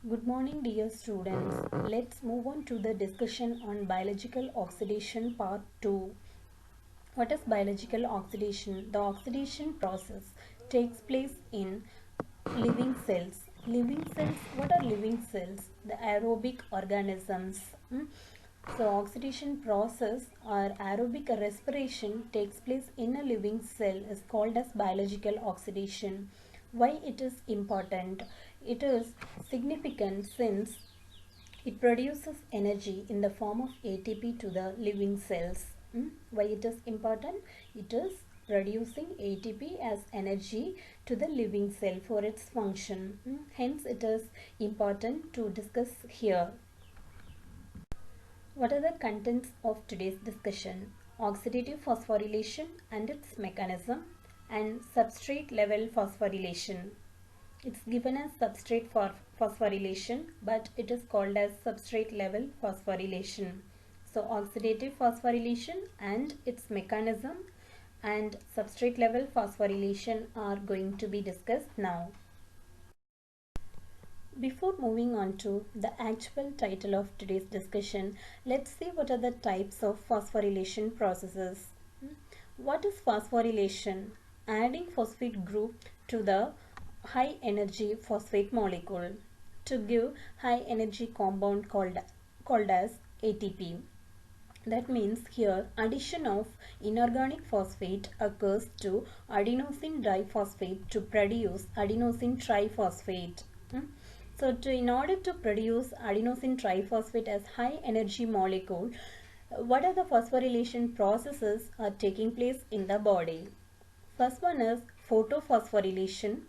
Good morning, dear students. Let's move on to the discussion on biological oxidation part 2. What is biological oxidation? The oxidation process takes place in living cells. Living cells, what are living cells? The aerobic organisms. So oxidation process or aerobic respiration takes place in a living cell is called as biological oxidation. Why it is important? It is significant since it produces energy in the form of ATP to the living cells. Why it is important? It is producing ATP as energy to the living cell for its function. Hence, it is important to discuss here. What are the contents of today's discussion? Oxidative phosphorylation and its mechanism and substrate level phosphorylation. It's given as substrate for phosphorylation, but it is called as substrate level phosphorylation. So oxidative phosphorylation and its mechanism and substrate level phosphorylation are going to be discussed now. Before moving on to the actual title of today's discussion, let's see what are the types of phosphorylation processes. What is phosphorylation? Adding phosphate group to the high energy phosphate molecule to give high energy compound called as ATP. That means here addition of inorganic phosphate occurs to adenosine diphosphate to produce adenosine triphosphate. So in order to produce adenosine triphosphate as high energy molecule, what are the phosphorylation processes are taking place in the body? First one is photophosphorylation,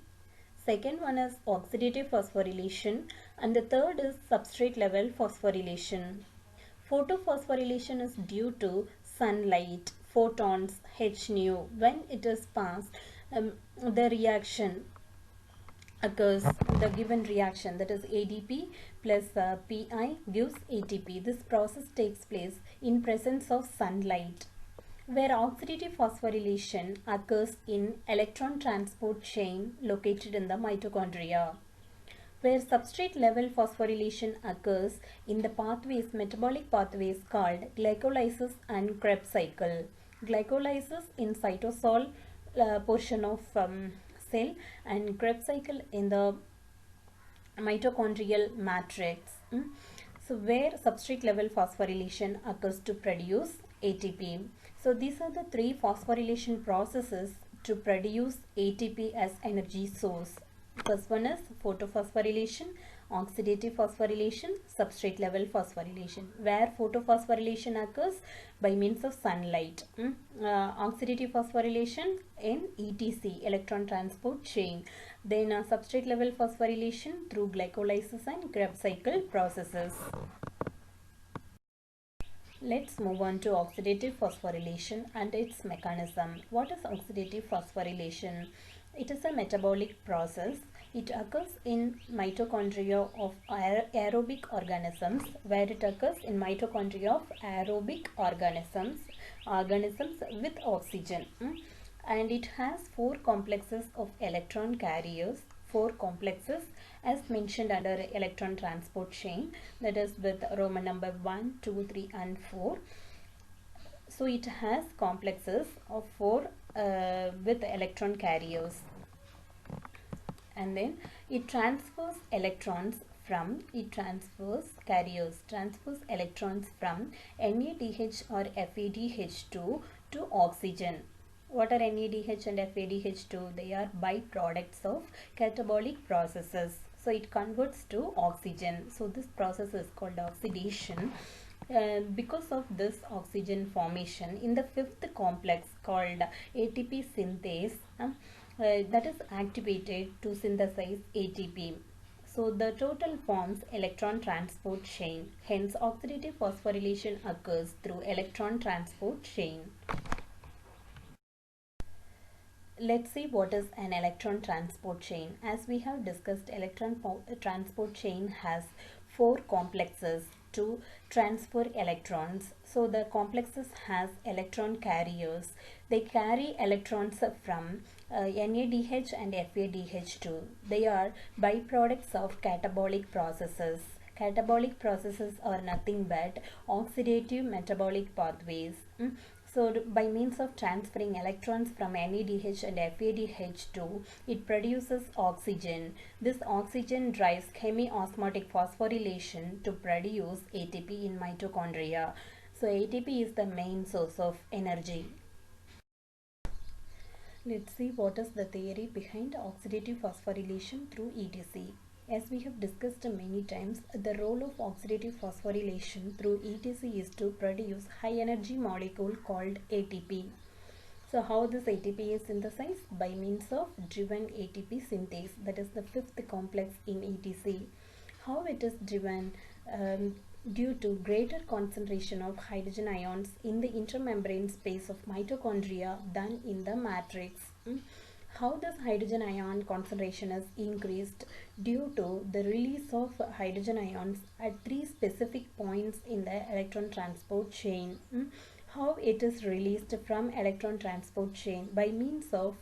second one is oxidative phosphorylation, and the third is substrate level phosphorylation. Photophosphorylation is due to sunlight, photons, H nu. When it is passed, the reaction occurs, the given reaction, that is ADP plus PI gives ATP. This process takes place in presence of sunlight. Where oxidative phosphorylation occurs in electron transport chain located in the mitochondria. Where substrate level phosphorylation occurs in the pathways, metabolic pathways called glycolysis and Krebs cycle. Glycolysis in cytosol portion of cell and Krebs cycle in the mitochondrial matrix. So where substrate level phosphorylation occurs to produce ATP. So these are the three phosphorylation processes to produce ATP as energy source. First one is photophosphorylation, oxidative phosphorylation, substrate level phosphorylation. Where photophosphorylation occurs by means of sunlight. Oxidative phosphorylation in ETC, electron transport chain. Then substrate level phosphorylation through glycolysis and Krebs cycle processes. Let's move on to oxidative phosphorylation and its mechanism. What is oxidative phosphorylation? It is a metabolic process. It occurs in mitochondria of aerobic organisms, where it occurs in mitochondria of aerobic organisms with oxygen. And it has four complexes of electron carriers, four complexes as mentioned under electron transport chain, that is with Roman number 1, 2, 3 and 4. So it has complexes of 4 with electron carriers, and then it transfers electrons from, transfers electrons from NADH or FADH2 to oxygen. What are NADH and FADH2? They are byproducts of catabolic processes. So it converts to oxygen. So this process is called oxidation. Because of this oxygen formation in the fifth complex called ATP synthase, that is activated to synthesize ATP. So the total forms electron transport chain. Hence oxidative phosphorylation occurs through electron transport chain. Let's see what is an electron transport chain. As we have discussed, electron transport chain has four complexes. to transfer electrons. So the complexes has electron carriers. They carry electrons from NADH and FADH2. They are byproducts of catabolic processes. Catabolic processes are nothing but oxidative metabolic pathways. So by means of transferring electrons from NADH and FADH2, it produces oxygen. This oxygen drives chemiosmotic phosphorylation to produce ATP in mitochondria. So ATP is the main source of energy. Let's see what is the theory behind oxidative phosphorylation through ETC. As we have discussed many times, the role of oxidative phosphorylation through ETC is to produce high energy molecule called ATP. So how this ATP is synthesized? By means of driven ATP synthase, that is the fifth complex in ETC. How it is driven? Due to greater concentration of hydrogen ions in the intermembrane space of mitochondria than in the matrix. How this hydrogen ion concentration is increased? Due to the release of hydrogen ions at three specific points in the electron transport chain. How it is released from electron transport chain? By means of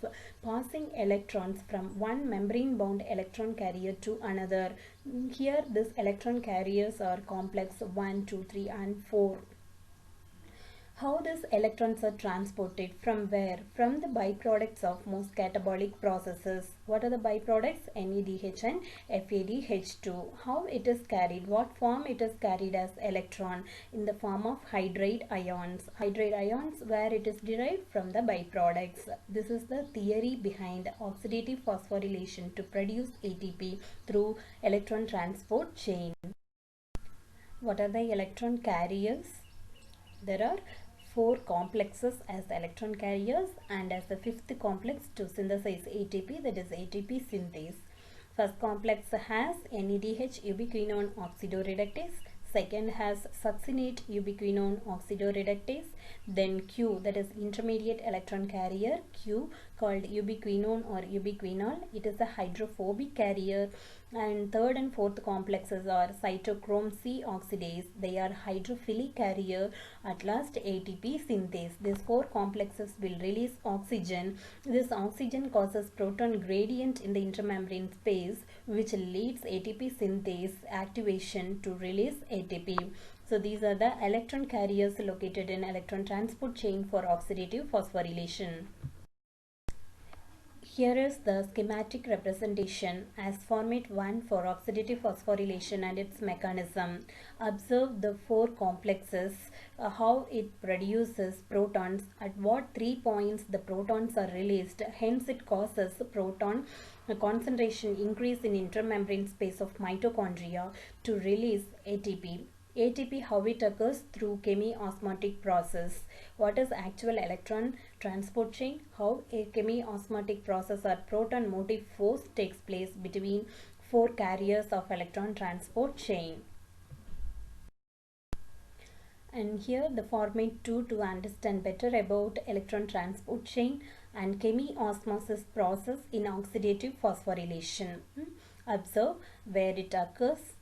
passing electrons from one membrane bound electron carrier to another. Here these electron carriers are complex 1, 2, 3 and 4. How these electrons are transported from where? From the byproducts of most catabolic processes. What are the byproducts? NADH and FADH2. How it is carried? What form it is carried as electron? In the form of hydride ions. Hydride ions where it is derived from the byproducts. This is the theory behind oxidative phosphorylation to produce ATP through electron transport chain. What are the electron carriers? There are 4 complexes as electron carriers and as the fifth complex to synthesize ATP, that is ATP synthase. First complex has NADH ubiquinone oxidoreductase. Second has succinate ubiquinone oxidoreductase. Then Q, that is intermediate electron carrier Q, called ubiquinone or ubiquinol. It is a hydrophobic carrier. And third and fourth complexes are cytochrome C oxidase. They are hydrophilic carrier. At last ATP synthase. These 4 complexes will release oxygen. This oxygen causes proton gradient in the intermembrane space, which leads ATP synthase activation to release ATP. So these are the electron carriers located in electron transport chain for oxidative phosphorylation. Here is the schematic representation as format 1 for oxidative phosphorylation and its mechanism. Observe the 4 complexes, how it produces protons, at what 3 points the protons are released. Hence it causes proton concentration increase in intermembrane space of mitochondria to release ATP. ATP, how it occurs? Through chemiosmotic process. What is actual electron transport chain? How a chemiosmotic process or proton motive force takes place between 4 carriers of electron transport chain. And here the format 2 to understand better about electron transport chain and chemiosmosis process in oxidative phosphorylation. Observe where it occurs,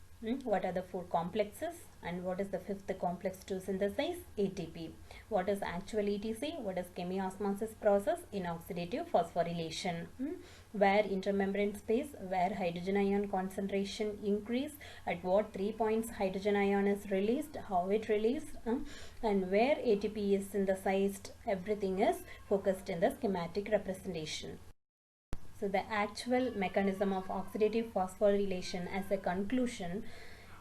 what are the 4 complexes, and what is the 5th complex to synthesize ATP. What is actual ETC? What is chemiosmosis process in oxidative phosphorylation? Where intermembrane space, where hydrogen ion concentration increase, at what 3 points hydrogen ion is released, how it released, and where ATP is synthesized. Everything is focused in the schematic representation. So the actual mechanism of oxidative phosphorylation, as a conclusion,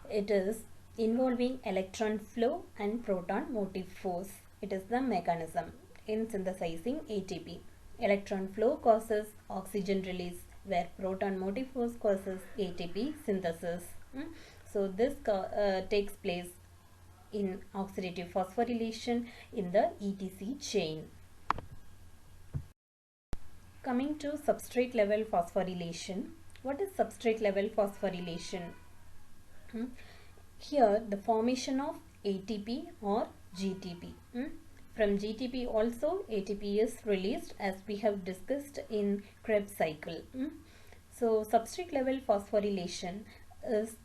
it is involving electron flow and proton motive force. It is the mechanism in synthesizing ATP. Electron flow causes oxygen release, where proton motive force causes ATP synthesis. So this takes place in oxidative phosphorylation in the ETC chain. Coming to substrate level phosphorylation. What is substrate level phosphorylation? Here the formation of ATP or GTP. From GTP also ATP is released, as we have discussed in Krebs cycle. So substrate level phosphorylation is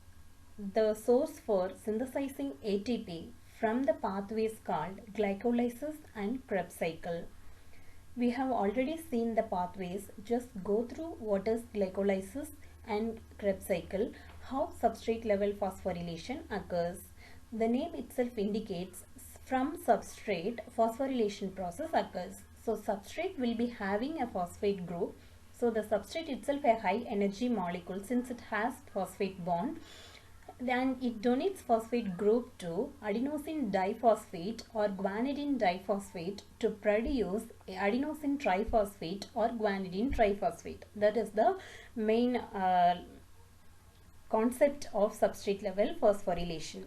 the source for synthesizing ATP from the pathways called glycolysis and Krebs cycle. We have already seen the pathways. Just go through what is glycolysis and Krebs cycle, how substrate level phosphorylation occurs. The name itself indicates from substrate phosphorylation process occurs. So substrate will be having a phosphate group. So the substrate itself a high energy molecule since it has phosphate bond. Then it donates phosphate group to adenosine diphosphate or guanidine diphosphate to produce adenosine triphosphate or guanidine triphosphate. That is the main concept of substrate level phosphorylation.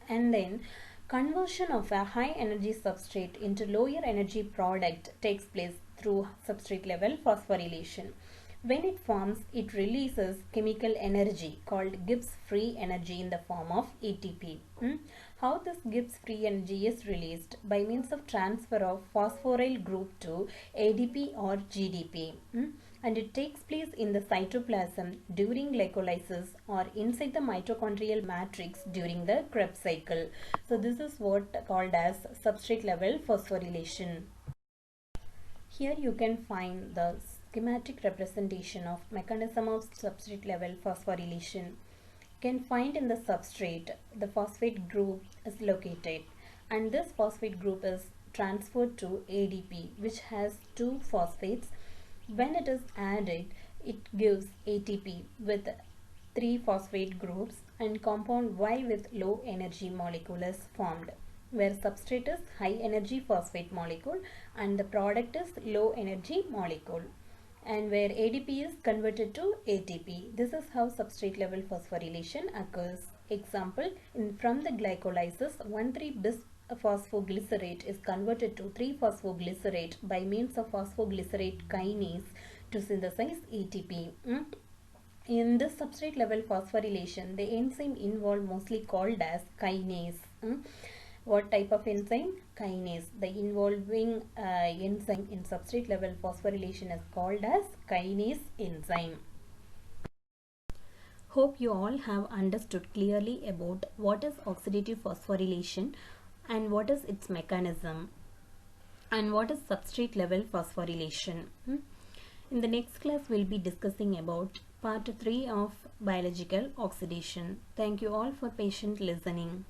And then conversion of a high energy substrate into lower energy product takes place through substrate level phosphorylation. When it forms, it releases chemical energy called Gibbs free energy in the form of ATP. How this Gibbs free energy is released? By means of transfer of phosphoryl group to ADP or GDP. And it takes place in the cytoplasm during glycolysis or inside the mitochondrial matrix during the Krebs cycle. So this is what called as substrate level phosphorylation. Here you can find the schematic representation of mechanism of substrate level phosphorylation. You can find in the substrate the phosphate group is located, and this phosphate group is transferred to ADP, which has two phosphates. When it is added, it gives ATP with three phosphate groups, and compound Y with low energy molecule is formed, where substrate is high energy phosphate molecule and the product is low energy molecule, and where ADP is converted to ATP. This is how substrate level phosphorylation occurs. Example, from the glycolysis, 1,3-bis phosphoglycerate is converted to 3-phosphoglycerate by means of phosphoglycerate kinase to synthesize ATP. In this substrate level phosphorylation, the enzyme involved mostly called as kinase. What type of enzyme? Kinase. The involving enzyme in substrate level phosphorylation is called as kinase enzyme. Hope you all have understood clearly about what is oxidative phosphorylation and what is its mechanism and what is substrate level phosphorylation. In the next class, we'll be discussing about part 3 of biological oxidation. Thank you all for patient listening.